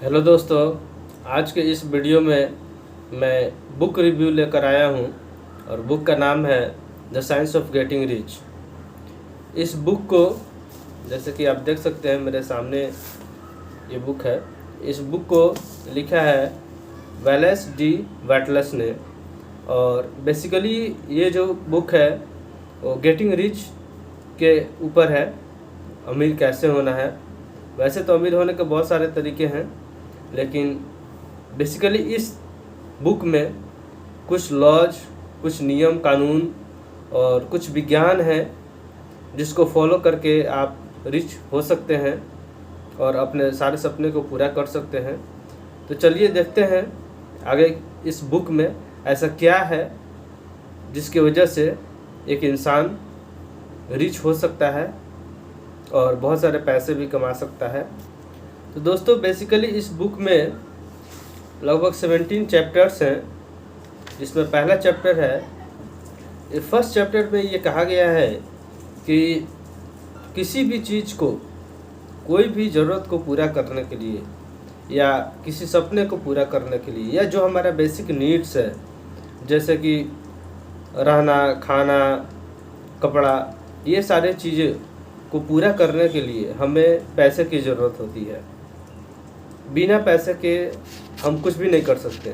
Hello दोस्तों, आज के इस वीडियो में मैं बुक रिव्यू लेकर आया हूँ और बुक का नाम है the science of getting rich. इस बुक को जैसे कि आप देख सकते हैं मेरे सामने ये बुक है। इस बुक को लिखा है वैलेस डी वैटलेस ने और बेसिकली ये जो बुक है वो गेटिंग रिच के ऊपर है, अमीर कैसे होना है। वैसे तो अमीर होने के बहुत सारे तरीके हैं, लेकिन बेसिकली इस बुक में कुछ लॉज, कुछ नियम कानून और कुछ विज्ञान है जिसको फॉलो करके आप रिच हो सकते हैं और अपने सारे सपने को पूरा कर सकते हैं। तो चलिए देखते हैं आगे इस बुक में ऐसा क्या है जिसकी वजह से एक इंसान रिच हो सकता है और बहुत सारे पैसे भी कमा सकता है। तो दोस्तों बेसिकली इस बुक में लगभग 17 चैप्टर्स हैं, जिसमें पहला चैप्टर है। फर्स्ट चैप्टर में ये कहा गया है कि किसी भी चीज़ को, कोई भी ज़रूरत को पूरा करने के लिए या किसी सपने को पूरा करने के लिए या जो हमारा बेसिक नीड्स है जैसे कि रहना, खाना, कपड़ा, ये सारे चीज़ें को पूरा करने के लिए हमें पैसे की ज़रूरत होती है। बिना पैसे के हम कुछ भी नहीं कर सकते।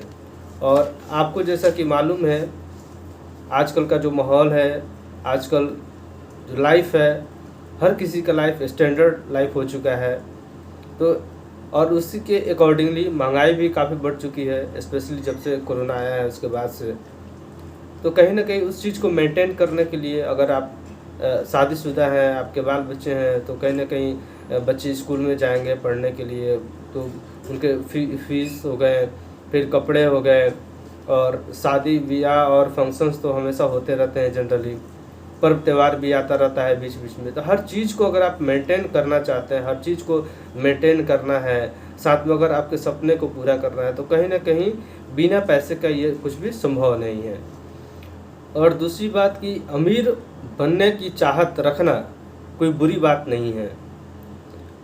और आपको जैसा कि मालूम है आजकल का जो माहौल है, आजकल जो लाइफ है, हर किसी का लाइफ स्टैंडर्ड लाइफ हो चुका है। तो और उसी के अकॉर्डिंगली महंगाई भी काफ़ी बढ़ चुकी है, स्पेशली जब से कोरोना आया है उसके बाद से। तो कहीं ना कहीं उस चीज़ को मेंटेन करने के लिए अगर आप शादीशुदा हैं, आपके बाल बच्चे हैं, तो कहीं ना कहीं बच्चे स्कूल में जाएंगे पढ़ने के लिए, तो उनके फीस हो गए, फिर कपड़े हो गए, और शादी ब्याह और फंक्शंस तो हमेशा होते रहते हैं जनरली, पर्व त्यौहार भी आता रहता है बीच बीच में। तो हर चीज़ को अगर आप मेंटेन करना चाहते हैं, हर चीज़ को मेंटेन करना है, साथ में अगर आपके सपने को पूरा करना है, तो कहीं ना कहीं बिना पैसे का ये कुछ भी संभव नहीं है। और दूसरी बात कि अमीर बनने की चाहत रखना कोई बुरी बात नहीं है।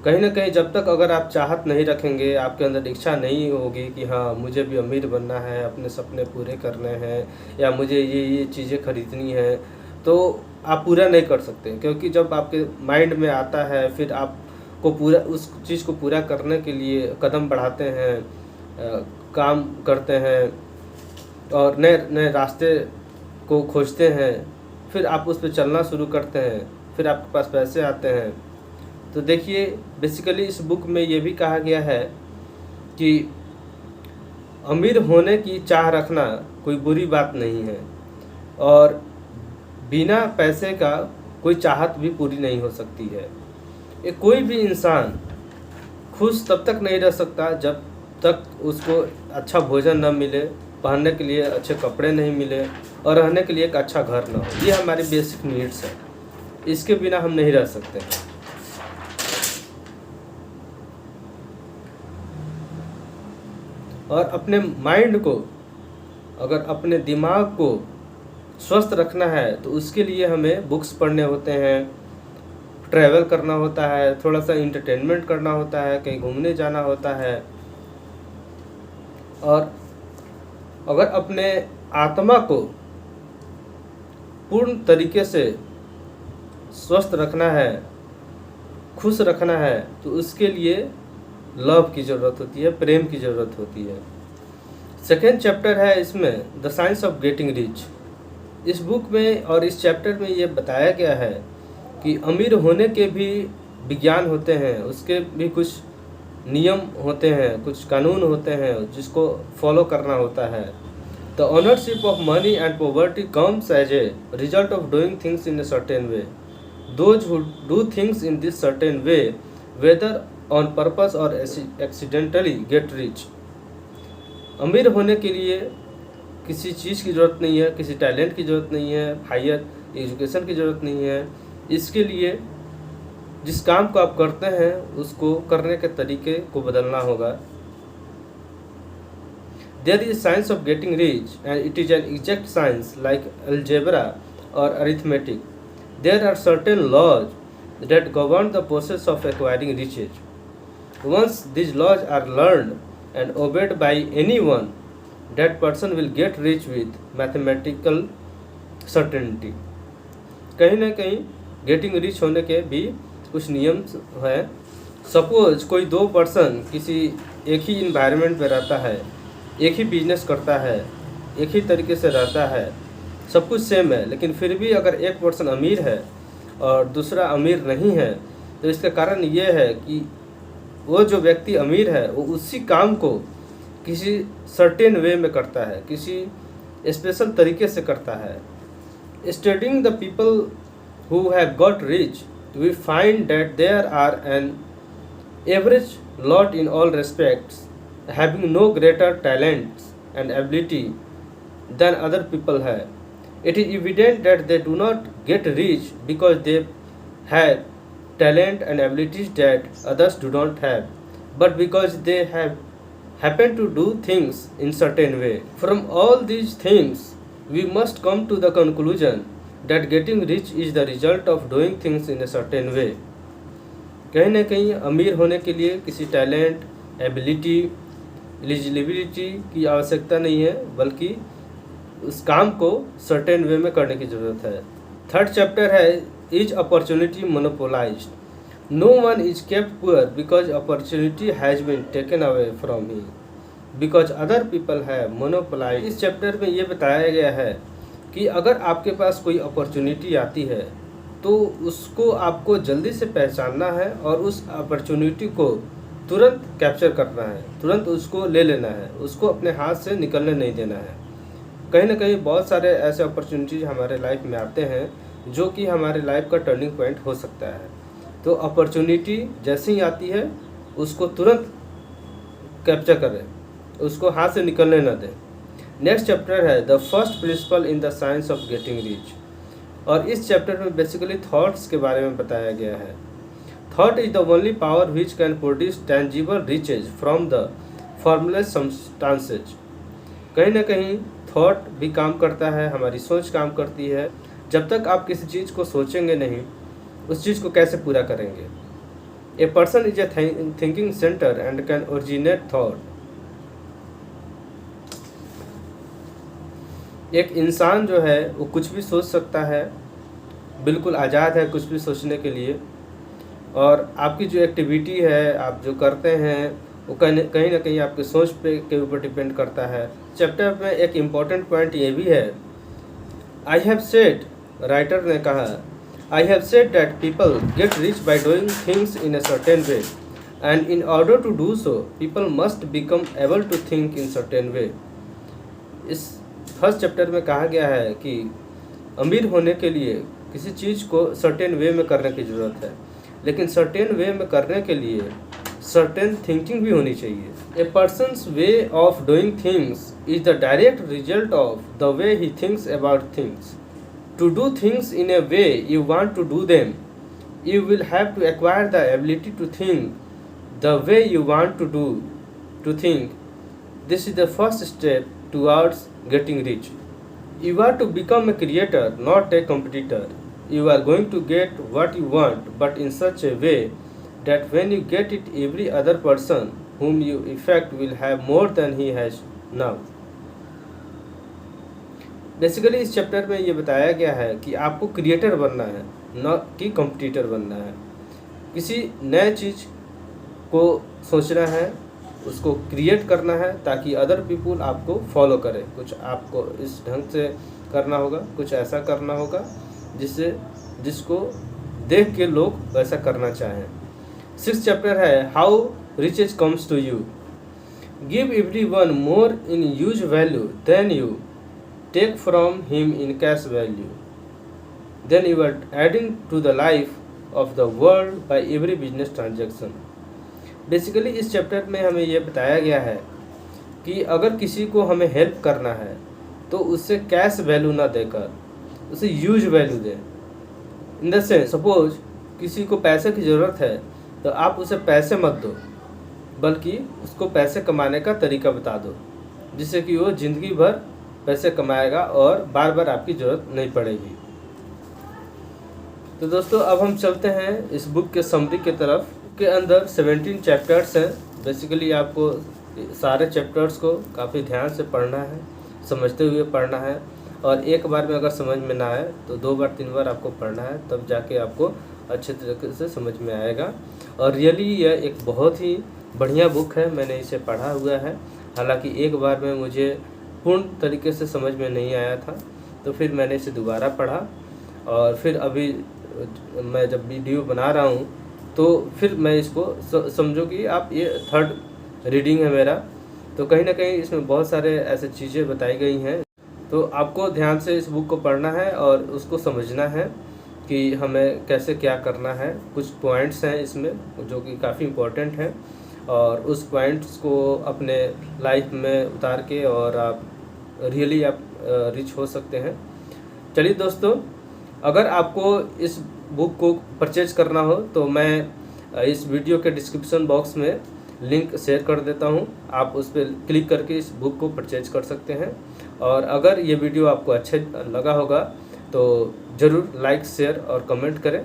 कहीं ना कहीं जब तक अगर आप चाहत नहीं रखेंगे, आपके अंदर इच्छा नहीं होगी कि हाँ मुझे भी अमीर बनना है, अपने सपने पूरे करने हैं या मुझे ये चीज़ें खरीदनी है, तो आप पूरा नहीं कर सकते। क्योंकि जब आपके माइंड में आता है फिर आपको पूरा उस चीज़ को पूरा करने के लिए कदम बढ़ाते हैं, काम करते हैं और नए नए रास्ते को खोजते हैं, फिर आप उस पर चलना शुरू करते हैं, फिर आपके पास पैसे आते हैं। तो देखिए बेसिकली इस बुक में ये भी कहा गया है कि अमीर होने की चाह रखना कोई बुरी बात नहीं है और बिना पैसे का कोई चाहत भी पूरी नहीं हो सकती है। ये कोई भी इंसान खुश तब तक नहीं रह सकता जब तक उसको अच्छा भोजन न मिले, पहनने के लिए अच्छे कपड़े नहीं मिले और रहने के लिए एक अच्छा घर न हो। ये हमारी बेसिक नीड्स है, इसके बिना हम नहीं रह सकते हैं। और अपने माइंड को, अगर अपने दिमाग को स्वस्थ रखना है तो उसके लिए हमें बुक्स पढ़ने होते हैं, ट्रैवल करना होता है, थोड़ा सा इंटरटेनमेंट करना होता है, कहीं घूमने जाना होता है। और अगर अपने आत्मा को पूर्ण तरीके से स्वस्थ रखना है, खुश रखना है, तो उसके लिए लव की ज़रूरत होती है, प्रेम की ज़रूरत होती है। सेकेंड चैप्टर है इसमें the science of getting rich. इस बुक में और इस चैप्टर में ये बताया गया है कि अमीर होने के भी विज्ञान होते हैं, उसके भी कुछ नियम होते हैं, कुछ कानून होते हैं जिसको फॉलो करना होता है। The ownership of money and poverty comes as a result of doing things in a certain way. Those who do things in this certain way whether on purpose और एक्सीडेंटली गेट रिच। अमीर होने के लिए किसी चीज़ की ज़रूरत नहीं है, किसी टैलेंट की ज़रूरत नहीं है, हायर एजुकेशन की ज़रूरत नहीं है। इसके लिए जिस काम को आप करते हैं उसको करने के तरीके को बदलना होगा। There is science of getting rich and it is an exact science like algebra और arithmetic. There are certain laws that govern the process of acquiring riches. Once these laws are learned and obeyed by anyone, that person will get rich with mathematical certainty. कहीं ना कहीं getting rich होने के भी कुछ नियम हैं। Suppose कोई दो पर्सन किसी एक ही इन्वायरमेंट में रहता है, एक ही बिजनेस करता है, एक ही तरीके से रहता है, सब कुछ सेम है, लेकिन फिर भी अगर एक पर्सन अमीर है और दूसरा अमीर नहीं है, तो इसका कारण ये है कि वो जो व्यक्ति अमीर है वो उसी काम को किसी सर्टेन वे में करता है, किसी स्पेशल तरीके से करता है। Studying the people who have got rich, we find that there are an average lot in all respects, having no greater talents and ability than other people have. It is evident that they do not get rich because they have talent and abilities that others do not have, but because they have happen to do things in certain way. From all these things, we must come to the conclusion that getting rich is the result of doing things in a certain way. कहीं ना कहीं अमीर होने के लिए किसी talent, ability, eligibility की आवश्यकता नहीं है, बल्कि उस काम को सर्टेन वे में करने की ज़रूरत है। थर्ड चैप्टर है is opportunity monopolized, no one is kept poor because opportunity has been taken away from he because other people have monopolized. इस चैप्टर में ये बताया गया है कि अगर आपके पास कोई अपॉर्चुनिटी आती है तो उसको आपको जल्दी से पहचानना है और उस अपॉर्चुनिटी को तुरंत कैप्चर करना है, तुरंत उसको ले लेना है, उसको अपने हाथ से निकलने नहीं देना है। कहीं ना कहीं बहुत सारे ऐसे अपॉर्चुनिटीज हमारे लाइफ में आते हैं जो कि हमारे लाइफ का टर्निंग पॉइंट हो सकता है। तो अपॉर्चुनिटी जैसे ही आती है उसको तुरंत कैप्चर करें, उसको हाथ से निकलने न दें। नेक्स्ट चैप्टर है the first principle in the science of getting rich, और इस चैप्टर में बेसिकली थॉट्स के बारे में बताया गया है। Thought is the only power which can produce tangible riches from the formless substances. कहीं ना कहीं थॉट भी काम करता है, हमारी सोच काम करती है। जब तक आप किसी चीज़ को सोचेंगे नहीं, उस चीज़ को कैसे पूरा करेंगे। A person is a thinking centre and can originate thought. एक इंसान जो है वो कुछ भी सोच सकता है, बिल्कुल आज़ाद है कुछ भी सोचने के लिए, और आपकी जो एक्टिविटी है, आप जो करते हैं, वो कहीं ना कहीं आपके सोच पे के ऊपर डिपेंड करता है। चैप्टर में एक इम्पॉर्टेंट पॉइंट ये भी है, आई हैव सेड, राइटर ने कहा, I have said that people get rich by doing things in a certain way and in order to do so people must become able to think in certain way. इस first chapter में कहा गया है कि अमीर होने के लिए किसी चीज़ को सर्टेन वे में करने की ज़रूरत है, लेकिन सर्टेन वे में करने के लिए सर्टेन थिंकिंग भी होनी चाहिए। A person's way of doing things is the direct result of the way he thinks about things. To do things in a way you want to do them, you will have to acquire the ability to think the way you want to think. This is the first step towards getting rich. You are to become a creator, not a competitor. You are going to get what you want, but in such a way that when you get it, every other person whom you affect will have more than he has now. Basically इस chapter में ये बताया गया है कि आपको creator बनना है, न कि कंपटीटर बनना है। किसी नए चीज़ को सोचना है, उसको क्रिएट करना है ताकि अदर पीपुल आपको फॉलो करें। कुछ आपको इस ढंग से करना होगा, कुछ ऐसा करना होगा जिसको देख के लोग वैसा करना चाहें। 6th चैप्टर है how riches comes to you. Give everyone more in use value then you take from him in cash value, then you are adding to the life of the world by every business transaction. Basically इस chapter में हमें यह बताया गया है कि अगर किसी को हमें हेल्प करना है तो उससे कैश वैल्यू ना देकर उसे यूज वैल्यू दें। इन द सेंस, सपोज किसी को पैसे की ज़रूरत है तो आप उसे पैसे मत दो, बल्कि उसको पैसे कमाने का तरीका बता दो, जिससे कि वो ज़िंदगी भर पैसे कमाएगा और बार बार आपकी ज़रूरत नहीं पड़ेगी। तो दोस्तों अब हम चलते हैं इस बुक के समरी की तरफ। के अंदर 17 चैप्टर्स हैं। बेसिकली आपको सारे चैप्टर्स को काफ़ी ध्यान से पढ़ना है, समझते हुए पढ़ना है, और एक बार में अगर समझ में ना आए तो 2 बार 3 बार आपको पढ़ना है, तब जाके आपको अच्छे तरीके से समझ में आएगा। और रियली यह एक बहुत ही बढ़िया बुक है, मैंने इसे पढ़ा हुआ है। हालांकि एक बार में मुझे पूर्ण तरीके से समझ में नहीं आया था, तो फिर मैंने इसे दोबारा पढ़ा, और फिर अभी मैं जब वीडियो बना रहा हूँ तो फिर मैं इसको समझो कि आप ये 3rd रीडिंग है मेरा। तो कहीं ना कहीं इसमें बहुत सारे ऐसे चीज़ें बताई गई हैं, तो आपको ध्यान से इस बुक को पढ़ना है और उसको समझना है कि हमें कैसे क्या करना है। कुछ पॉइंट्स हैं इसमें जो कि काफ़ी इम्पोर्टेंट हैं, और उस पॉइंट्स को अपने लाइफ में उतार के और आप रियली आप रिच हो सकते हैं। चलिए दोस्तों, अगर आपको इस बुक को परचेज करना हो तो मैं इस वीडियो के डिस्क्रिप्शन बॉक्स में लिंक शेयर कर देता हूं, आप उस पर क्लिक करके इस बुक को परचेज कर सकते हैं। और अगर ये वीडियो आपको अच्छा लगा होगा तो ज़रूर लाइक, शेयर और कमेंट करें।